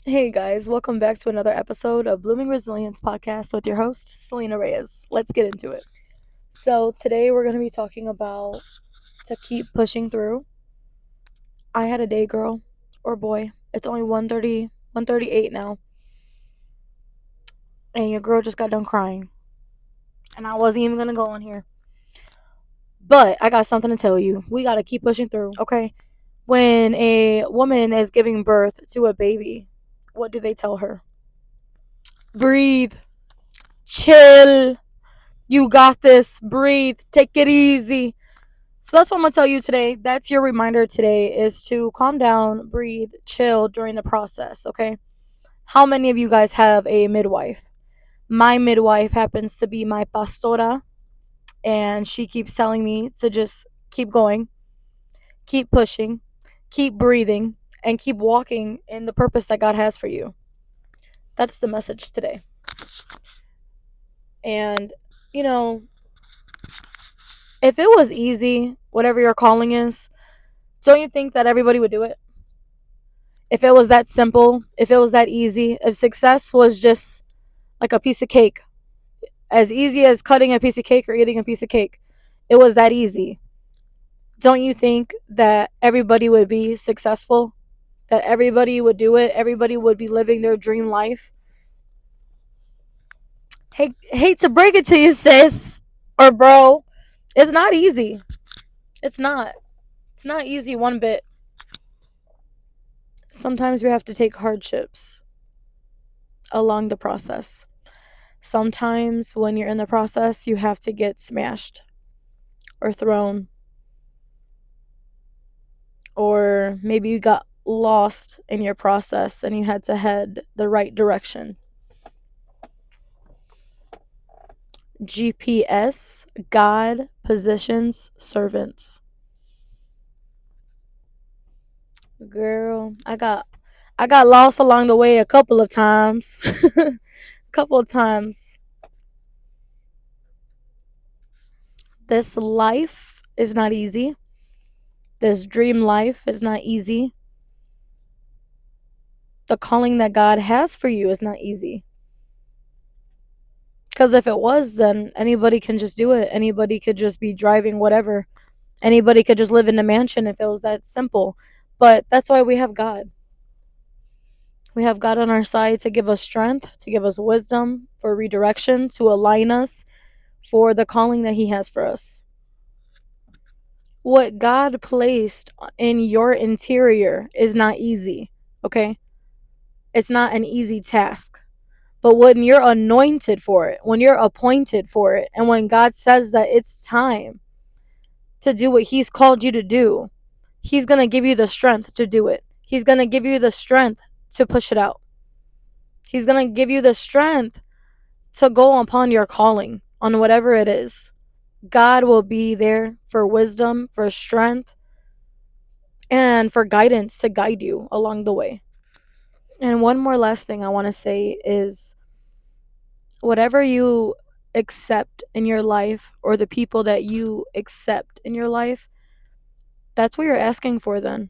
Hey guys, welcome back to another episode of Blooming Resilience Podcast with your host, Selena Reyes. Let's get into it. So, today we're going to be talking about to keep pushing through. I had a day, girl or boy. It's only 1:38 now, and your girl just got done crying. And I wasn't even going to go on here. But I got something to tell you. We got to keep pushing through, okay? When a woman is giving birth to a baby, what do they tell her? Breathe, chill. You got this. Breathe. Take it easy. So that's what I'm going to tell you today. That's your reminder today is to calm down, breathe, chill during the process, okay? How many of you guys have a midwife? My midwife happens to be my pastora, and she keeps telling me to just keep going, keep pushing, keep breathing, and keep walking in the purpose that God has for you. That's the message today. And, you know, if it was easy, whatever your calling is, don't you think that everybody would do it? If it was that simple, if it was that easy, if success was just like a piece of cake, as easy as cutting a piece of cake or eating a piece of cake, it was that easy. Don't you think that everybody would be successful? That everybody would do it? Everybody would be living their dream life? Hate to break it to you, sis or bro. It's not easy. It's not. It's not easy one bit. Sometimes we have to take hardships along the process. Sometimes when you're in the process, you have to get smashed or thrown, or maybe you got lost in your process and you had to head the right direction. GPS, God positions servants. Girl, I got lost along the way a couple of times. Couple of times. This life is not easy. This dream life is not easy. The calling that God has for you is not easy. Because if it was, then anybody can just do it. Anybody could just be driving whatever. Anybody could just live in a mansion if it was that simple. But that's why we have God. We have God on our side to give us strength, to give us wisdom for redirection, to align us for the calling that He has for us. What God placed in your interior is not easy, okay? It's not an easy task. But when you're anointed for it, when you're appointed for it, and when God says that it's time to do what He's called you to do, He's going to give you the strength to do it. He's going to give you the strength to push it out. He's going to give you the strength to go upon your calling on whatever it is. God will be there for wisdom, for strength, and for guidance to guide you along the way. And one more last thing I want to say is whatever you accept in your life or the people that you accept in your life, that's what you're asking for then.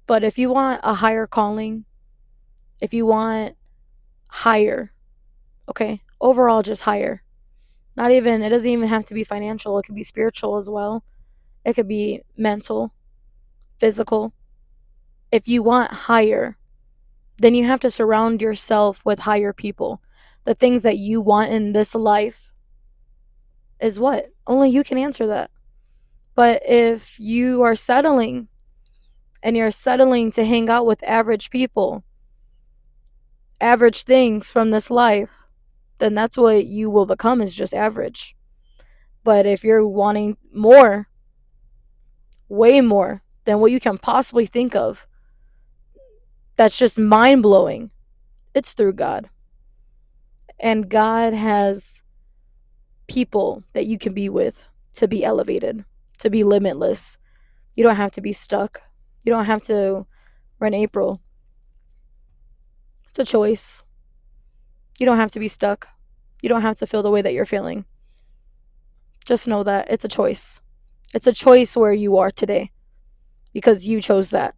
But if you want a higher calling, if you want higher, okay, overall just higher. Not even, it doesn't even have to be financial, it could be spiritual as well. It could be mental, physical. If you want higher, then you have to surround yourself with higher people. The things that you want in this life is what? Only you can answer that. But if you are settling and you're settling to hang out with average people, average things from this life, then that's what you will become, is just average. But if you're wanting more, way more than what you can possibly think of, that's just mind blowing, it's through God. And God has people that you can be with to be elevated, to be limitless. You don't have to be stuck. You don't have to run April. It's a choice. You don't have to be stuck. You don't have to feel the way that you're feeling. Just know that it's a choice. It's a choice where you are today because you chose that.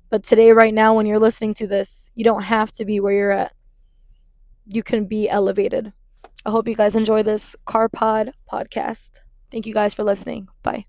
But today, right now, when you're listening to this, you don't have to be where you're at. You can be elevated. I hope you guys enjoy this Car Pod podcast. Thank you guys for listening. Bye.